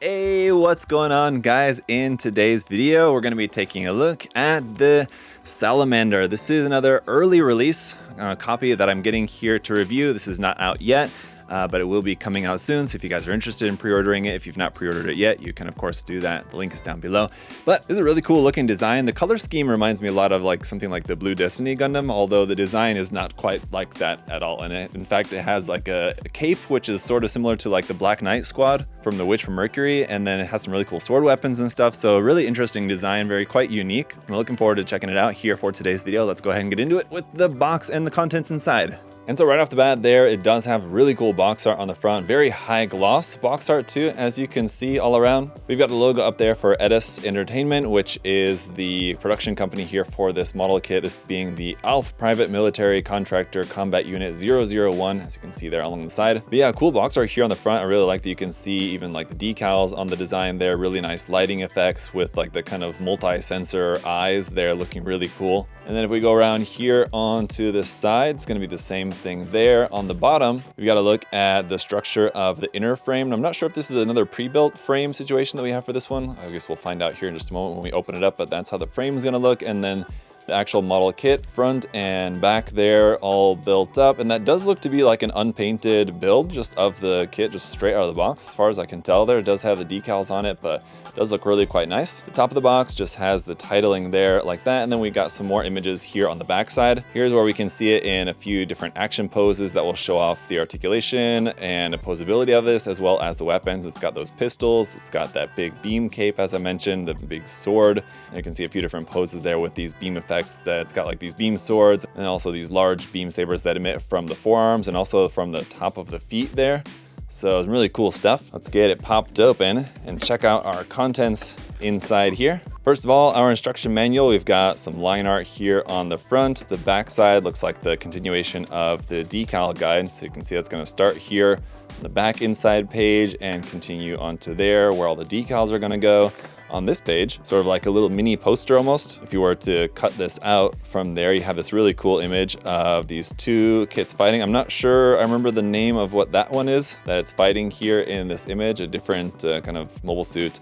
Hey, what's going on, guys? In today's video, we're going to be taking a look at the Salamander. This is another early release copy that I'm getting here to review. This is not out yet, but it will be coming out soon. So if you guys are interested in pre-ordering it, if you've not pre-ordered it yet, you can of course do that. The link is down below. But this is a really cool looking design. The color scheme reminds me a lot of like something like the Blue Destiny Gundam, although the design is not quite like that at all. And in fact, it has like a cape, which is sort of similar to like the Black Knight squad from the Witch from Mercury. And then it has some really cool sword weapons and stuff. So really interesting design, quite unique. I'm looking forward to checking it out here for today's video. Let's go ahead and get into it with the box and the contents inside. And so right off the bat there, it does have really cool box art on the front, very high gloss box art too, as you can see all around. We've got the logo up there for Eddas Entertainment, which is the production company here for this model kit, this being the ALF Private Military Contractor Combat Unit 001, as you can see there along the side. But yeah, cool box art here on the front. I really like that you can see even like the decals on the design there, really nice lighting effects with like the kind of multi-sensor eyes there looking really cool. And then if we go around here onto the side, it's going to be the same thing there. On the bottom, we've got to look at the structure of the inner frame. And I'm not sure if this is another pre-built frame situation that we have for this one. I guess we'll find out here in just a moment when we open it up, but that's how the frame is going to look. And then the actual model kit, front and back there, all built up. And that does look to be like an unpainted build just of the kit, just straight out of the box. As far as I can tell there, it does have the decals on it, but it does look really quite nice. The top of the box just has the titling there like that. And then we got some more images here on the back side. Here's where we can see it in a few different action poses that will show off the articulation and opposability of this, as well as the weapons. It's got those pistols. It's got that big beam cape, as I mentioned, the big sword. And you can see a few different poses there with these beam effects. That it's got like these beam swords and also these large beam sabers that emit from the forearms and also from the top of the feet there. So really cool stuff. Let's get it popped open and check out our contents inside here. First of all, our instruction manual, we've got some line art here on the front. The back side looks like the continuation of the decal guide. So you can see that's going to start here on the back inside page and continue onto there where all the decals are going to go. On this page, sort of like a little mini poster almost. If you were to cut this out from there, you have this really cool image of these two kits fighting. I'm not sure I remember the name of what that one is that it's fighting here in this image, a different kind of mobile suit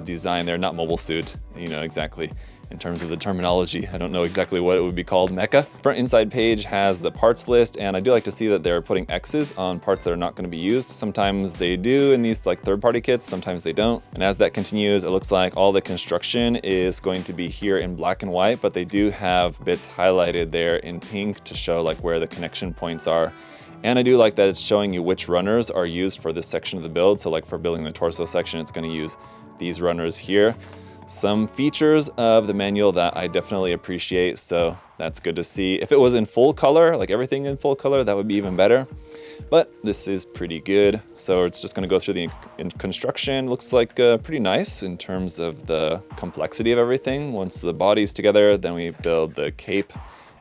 design there, not mobile suit, you know, exactly. In terms of the terminology, I don't know exactly what it would be called, mecha. Front inside page has the parts list, and I do like to see that they're putting X's on parts that are not going to be used. Sometimes they do in these like third-party kits, sometimes they don't. And as that continues, it looks like all the construction is going to be here in black and white, but they do have bits highlighted there in pink to show like where the connection points are. And I do like that it's showing you which runners are used for this section of the build. So like for building the torso section, it's going to use these runners here. Some features of the manual that I definitely appreciate, so that's good to see. If it was in full color, like everything in full color, that would be even better. But this is pretty good. So it's just going to go through the construction. Looks like pretty nice in terms of the complexity of everything. Once the body's together, then we build the cape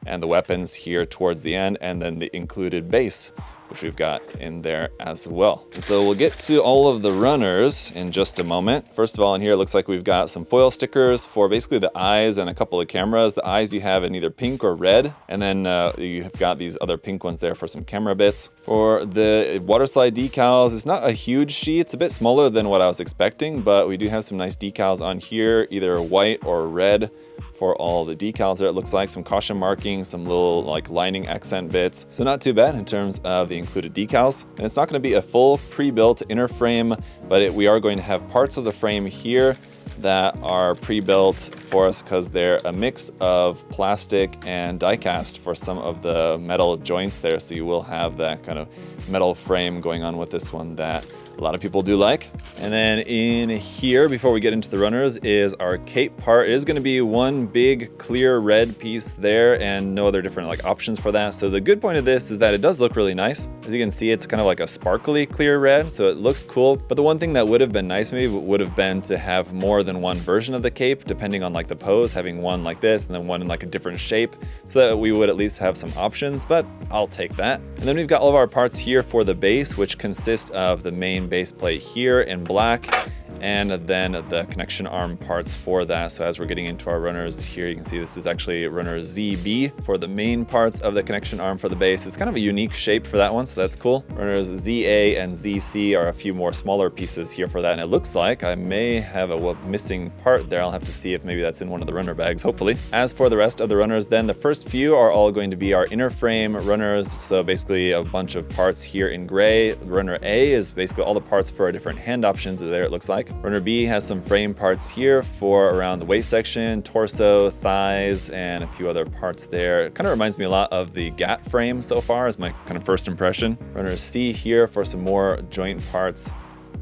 and the weapons here towards the end, and then the included base, which we've got in there as well. And so we'll get to all of the runners in just a moment. First of all, in here, it looks like we've got some foil stickers for basically the eyes and a couple of cameras. The eyes you have in either pink or red, and then you have got these other pink ones there for some camera bits. For the waterslide decals, it's not a huge sheet. It's a bit smaller than what I was expecting, but we do have some nice decals on here, either white or red, for all the decals there. It looks like some caution marking, some little like lining accent bits. So not too bad in terms of the included decals. And it's not going to be a full pre-built inner frame, but we are going to have parts of the frame here that are pre-built for us because they're a mix of plastic and die-cast for some of the metal joints there. So you will have that kind of metal frame going on with this one that a lot of people do like. And then in here, before we get into the runners, is our cape part. It is going to be one big clear red piece there and no other different like options for that. So the good point of this is that it does look really nice. As you can see, it's kind of like a sparkly clear red, so it looks cool. But the one thing that would have been nice maybe would have been to have more than one version of the cape, depending on like the pose, having one like this and then one in like a different shape, so that we would at least have some options, but I'll take that. And then we've got all of our parts here for the base, which consist of the main base plate here in black and then the connection arm parts for that. So as we're getting into our runners here, you can see this is actually runner ZB for the main parts of the connection arm for the base. It's kind of a unique shape for that one, so that's cool. Runners ZA and ZC are a few more smaller pieces here for that, and it looks like I may have a missing part there. I'll have to see if maybe that's in one of the runner bags, hopefully. As for the rest of the runners, then the first few are all going to be our inner frame runners, so basically a bunch of parts here in gray. Runner A is basically all the parts for our different hand options there, it looks like. Runner B has some frame parts here for around the waist section, torso, thighs, and a few other parts there. It kind of reminds me a lot of the GAT frame so far as my kind of first impression. Runner C here for some more joint parts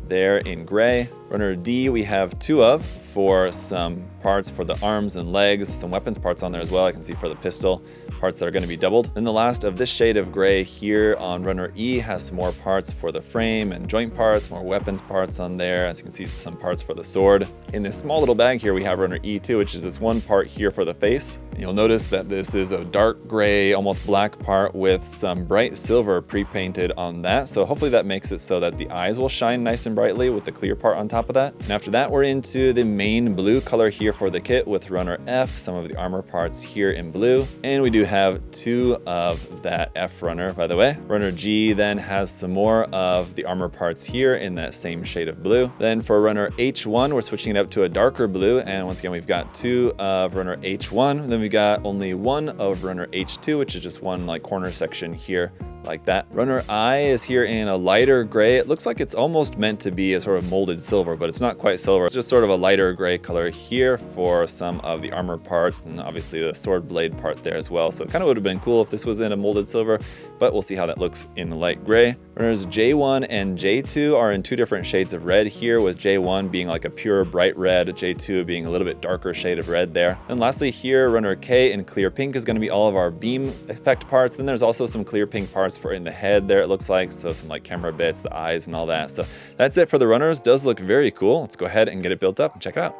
there in gray. Runner D we have 2 of for some parts for the arms and legs, some weapons parts on there as well. I can see for the pistol, parts that are going to be doubled. Then the last of this shade of gray here on runner E has some more parts for the frame and joint parts, more weapons parts on there. As you can see, some parts for the sword. In this small little bag here, we have runner E2, which is this one part here for the face. And you'll notice that this is a dark gray, almost black part with some bright silver pre-painted on that. So hopefully that makes it so that the eyes will shine nice and brightly with the clear part on top of that. And after that, we're into the main blue color here for the kit with runner F, some of the armor parts here in blue. And we do have 2 of that F runner, by the way. Runner G then has some more of the armor parts here in that same shade of blue. Then for runner H1, we're switching it up to a darker blue. And once again, we've got 2 of runner H1. Then we got only 1 of runner H2, which is just one like corner section here like that. Runner I is here in a lighter gray. It looks like it's almost meant to be a sort of molded silver, but it's not quite silver. It's just sort of a lighter gray color here for some of the armor parts, and obviously the sword blade part there as well. So it kind of would have been cool if this was in a molded silver, but we'll see how that looks in the light gray. Runners J1 and J2 are in 2 different shades of red here, with J1 being like a pure bright red, J2 being a little bit darker shade of red there. And lastly here, runner K in clear pink is going to be all of our beam effect parts. Then there's also some clear pink parts for in the head there, it looks like, so some like camera bits, the eyes and all that. So that's it for the runners. Does look very cool. Let's go ahead and get it built up and check it out.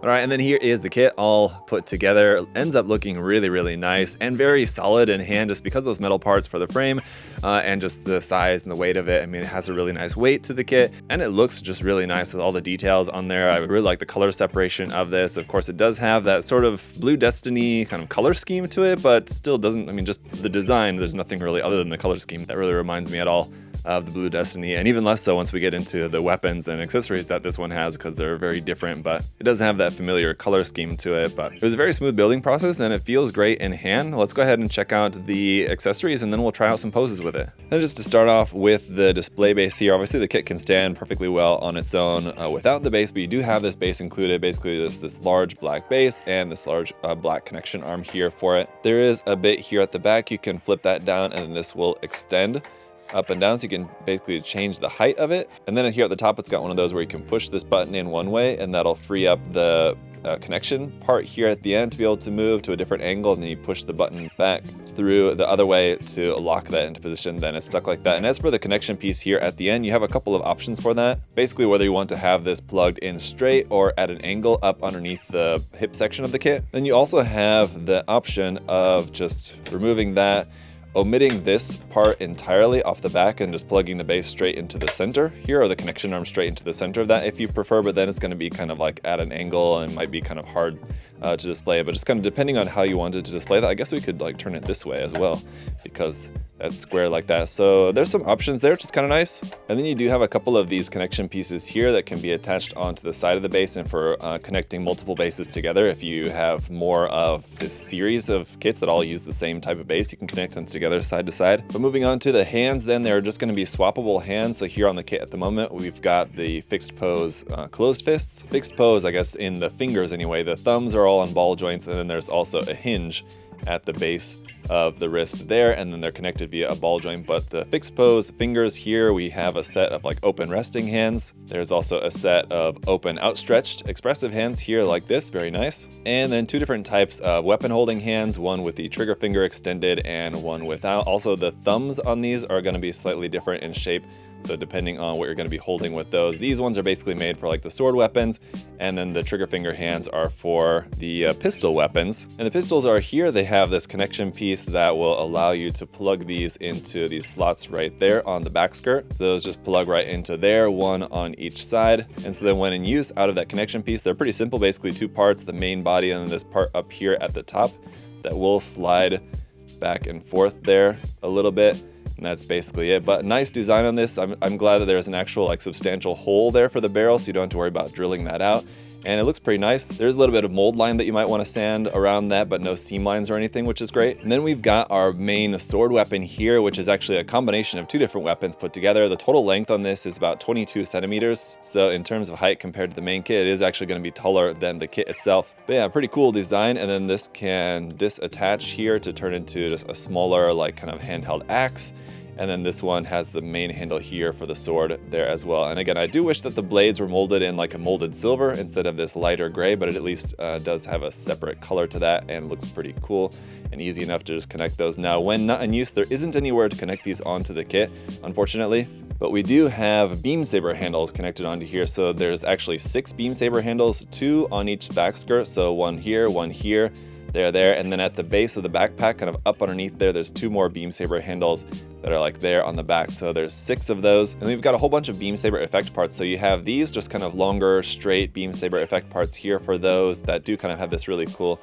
All right, and then here is the kit all put together. It ends up looking really, really nice and very solid in hand just because of those metal parts for the frame and just the size and the weight of it. I mean, it has a really nice weight to the kit and it looks just really nice with all the details on there. I really like the color separation of this. Of course, it does have that sort of Blue Destiny kind of color scheme to it, but still doesn't, I mean, just the design, there's nothing really other than the color scheme that really reminds me at all of the Blue Destiny, and even less so once we get into the weapons and accessories that this one has, because they're very different, but it doesn't have that familiar color scheme to it. But it was a very smooth building process and it feels great in hand. Let's go ahead and check out the accessories and then we'll try out some poses with it. And just to start off with the display base here, obviously the kit can stand perfectly well on its own without the base, but you do have this base included. Basically this large black base and this large black connection arm here for it. There is a bit here at the back. You can flip that down and then this will extend up and down, so you can basically change the height of it. And then here at the top, it's got one of those where you can push this button in one way and that'll free up the connection part here at the end to be able to move to a different angle, and then you push the button back through the other way to lock that into position. Then it's stuck like that. And as for the connection piece here at the end, you have a couple of options for that. Basically, whether you want to have this plugged in straight or at an angle up underneath the hip section of the kit. Then you also have the option of just removing that, omitting this part entirely off the back and just plugging the base straight into the center here, or the connection arm straight into the center of that if you prefer, but then it's going to be kind of like at an angle and might be kind of hard to display, but just kind of depending on how you wanted to display that. I guess we could like turn it this way as well because that's square like that. So there's some options there, which is kind of nice. And then you do have a couple of these connection pieces here that can be attached onto the side of the base, and for connecting multiple bases together. If you have more of this series of kits that all use the same type of base, you can connect them together side to side. But moving on to the hands, then they're just going to be swappable hands. So here on the kit at the moment, we've got the fixed pose closed fists. Fixed pose, I guess, in the fingers anyway. The thumbs are all on ball joints, and then there's also a hinge at the base of the wrist there, and then they're connected via a ball joint. But the fixed pose fingers here, we have a set of like open resting hands. There's also a set of open outstretched expressive hands here like this, very nice. And then 2 different types of weapon holding hands, one with the trigger finger extended and one without. Also the thumbs on these are going to be slightly different in shape. So depending on what you're going to be holding with those, these ones are basically made for like the sword weapons, and then the trigger finger hands are for the pistol weapons. And the pistols are here. They have this connection piece that will allow you to plug these into these slots right there on the back skirt. So those just plug right into there, one on each side. And so then when in use, out of that connection piece, they're pretty simple, basically two parts, the main body and then this part up here at the top that will slide back and forth there a little bit. And that's basically it. But nice design on this. I'm glad that there's an actual like substantial hole there for the barrel, so you don't have to worry about drilling that out. And it looks pretty nice. There's a little bit of mold line that you might want to sand around that, but no seam lines or anything, which is great. And then we've got our main sword weapon here, which is actually a combination of two different weapons put together. The total length on this is about 22 centimeters. So in terms of height compared to the main kit, it is actually going to be taller than the kit itself. But yeah, pretty cool design. And then this can disattach here to turn into just a smaller, like kind of handheld axe. And then this one has the main handle here for the sword there as well. And again, I do wish that the blades were molded in like a molded silver instead of this lighter gray, but it at least does have a separate color to that and looks pretty cool and easy enough to just connect those. Now, when not in use, there isn't anywhere to connect these onto the kit, unfortunately. But we do have beam saber handles connected onto here. So there's actually 6 beam saber handles, 2 on each back skirt. So one here, there, and then at the base of the backpack, kind of up underneath there, there's 2 more beam saber handles that are like there on the back. So there's 6 of those, and we've got a whole bunch of beam saber effect parts. So you have these just kind of longer, straight beam saber effect parts here for those that do kind of have this really cool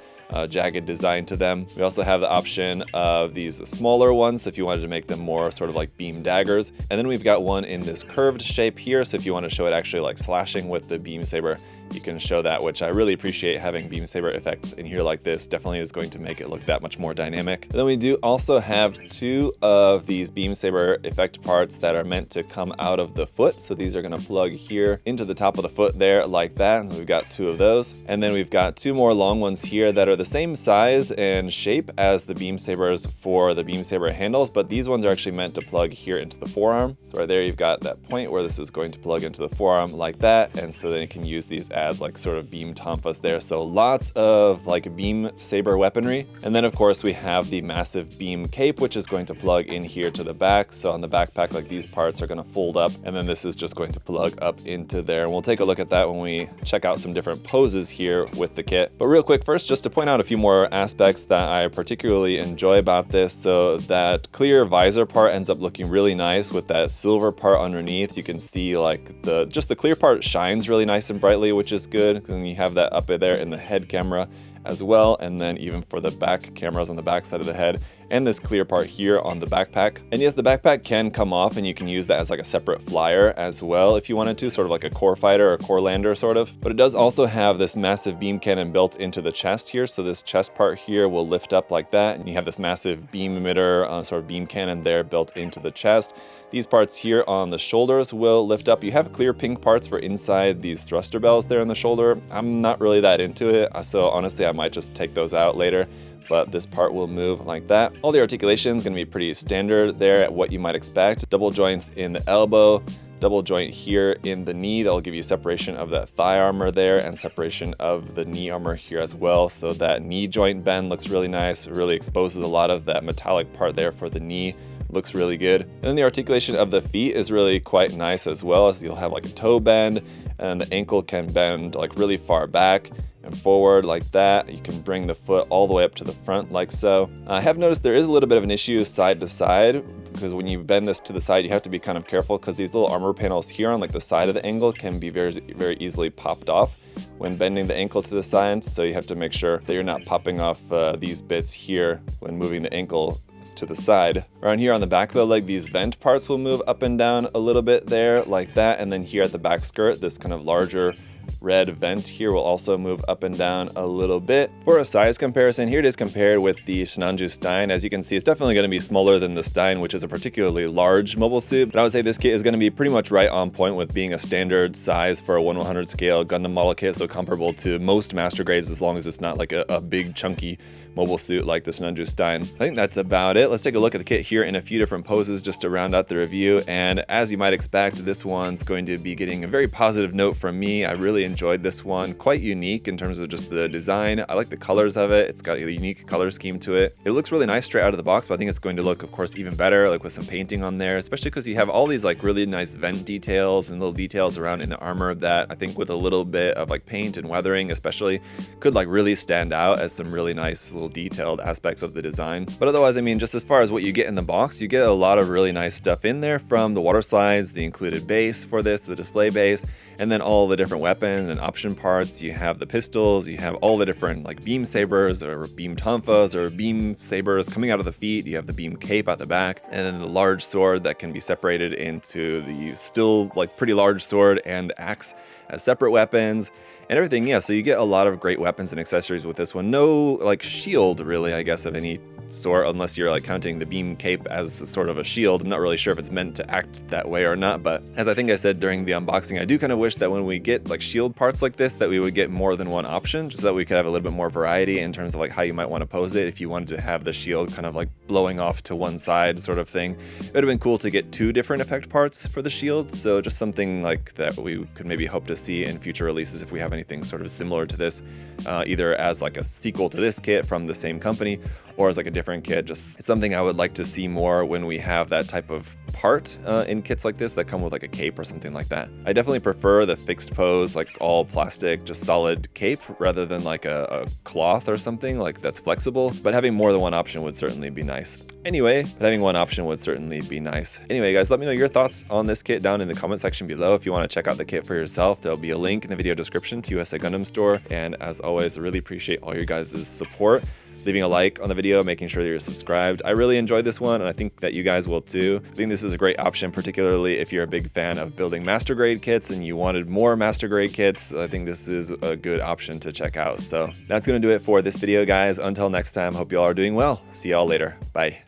jagged design to them. We also have the option of these smaller ones, so if you wanted to make them more sort of like beam daggers. And then we've got one in this curved shape here, so if you want to show it actually like slashing with the beam saber, you can show that, which I really appreciate. Having beam saber effects in here like this definitely is going to make it look that much more dynamic. And then we do also have 2 of these beam saber effect parts that are meant to come out of the foot. So these are going to plug here into the top of the foot there like that. So we've got 2 of those. And then we've got 2 more long ones here that are the same size and shape as the beam sabers for the beam saber handles, but these ones are actually meant to plug here into the forearm. So right there, you've got that point where this is going to plug into the forearm like that. And so then you can use these as like sort of beam tonfas there. So lots of like beam saber weaponry. And then of course we have the massive beam cape, which is going to plug in here to the back. So on the backpack, like these parts are going to fold up, and then this is just going to plug up into there. And we'll take a look at that when we check out some different poses here with the kit. But real quick, first, just to point out a few more aspects that I particularly enjoy about this. So that clear visor part ends up looking really nice with that silver part underneath. You can see like the clear part shines really nice and brightly, which is good. And then you have that up there in the head camera as well, and then even for the back cameras on the back side of the head, and this clear part here on the backpack. And yes, the backpack can come off, and you can use that as like a separate flyer as well if you wanted to, sort of like a core fighter or core lander sort of. But it does also have this massive beam cannon built into the chest here, so this chest part here will lift up like that, and you have this massive beam emitter sort of beam cannon there built into the chest. These parts here on the shoulders will lift up. You have clear pink parts for inside these thruster bells there on the shoulder. I'm not really that into it, so honestly I might just take those out later, but this part will move like that. All the articulation is going to be pretty standard there at what you might expect. Double joints in the elbow, double joint here in the knee. That'll give you separation of that thigh armor there and separation of the knee armor here as well. So that knee joint bend looks really nice, really exposes a lot of that metallic part there for the knee. Looks really good. And then the articulation of the feet is really quite nice as well, as you'll have like a toe bend, and the ankle can bend like really far back and forward like that. You can bring the foot all the way up to the front like so. I have noticed there is a little bit of an issue side to side, because when you bend this to the side, you have to be kind of careful, because these little armor panels here on like the side of the ankle can be very, very easily popped off when bending the ankle to the side. So you have to make sure that you're not popping off these bits here when moving the ankle to the side. Around here on the back of the leg, these vent parts will move up and down a little bit there like that. And then here at the back skirt, this kind of larger red vent here will also move up and down a little bit. For a size comparison, here it is compared with the Shinanju Stein. As you can see, it's definitely going to be smaller than the Stein, which is a particularly large mobile suit. But I would say this kit is going to be pretty much right on point with being a standard size for a 1/100 scale Gundam model kit, so comparable to most master grades, as long as it's not like a big chunky mobile suit like the Shinanju Stein. I think that's about it. Let's take a look at the kit here in a few different poses just to round out the review, and as you might expect, this one's going to be getting a very positive note from me. I really enjoyed this one, quite unique in terms of just the design. I like the colors of it. It's got a unique color scheme to it. It looks really nice straight out of the box, but I think it's going to look, of course, even better, like with some painting on there, especially because you have all these like really nice vent details and little details around in the armor that I think with a little bit of like paint and weathering especially could like really stand out as some really nice little detailed aspects of the design. But otherwise, I mean, just as far as what you get in the box, you get a lot of really nice stuff in there, from the water slides, the included base for this, the display base, and then all the different weapons and option parts. You have the pistols, you have all the different like beam sabers or beam tonfas or beam sabers coming out of the feet, you have the beam cape at the back, and then the large sword that can be separated into the still like pretty large sword and axe as separate weapons and everything. Yeah, so you get a lot of great weapons and accessories with this one. No like shield really, I guess, of any sort, unless you're like counting the beam cape as sort of a shield. I'm not really sure if it's meant to act that way or not, but as I think I said during the unboxing, I do kind of wish that when we get like shield parts like this, that we would get more than one option, just so that we could have a little bit more variety in terms of like how you might want to pose it. If you wanted to have the shield kind of like blowing off to one side sort of thing, it would have been cool to get 2 different effect parts for the shield. So just something like that we could maybe hope to see in future releases if we have anything sort of similar to this, either as like a sequel to this kit from the same company or as like a different kit. Just it's something I would like to see more when we have that type of part in kits like this that come with like a cape or something like that. I definitely prefer the fixed pose, like all plastic, just solid cape, rather than like a cloth or something like that's flexible, but having more than one option would certainly be nice. Anyway, guys, let me know your thoughts on this kit down in the comment section below. If you want to check out the kit for yourself, there'll be a link in the video description to USA Gundam Store. And as always, I really appreciate all your guys' support, leaving a like on the video, making sure that you're subscribed. I really enjoyed this one, and I think that you guys will too. I think this is a great option, particularly if you're a big fan of building master grade kits and you wanted more master grade kits. I think this is a good option to check out. So that's going to do it for this video, guys. Until next time, hope you all are doing well. See y'all later. Bye.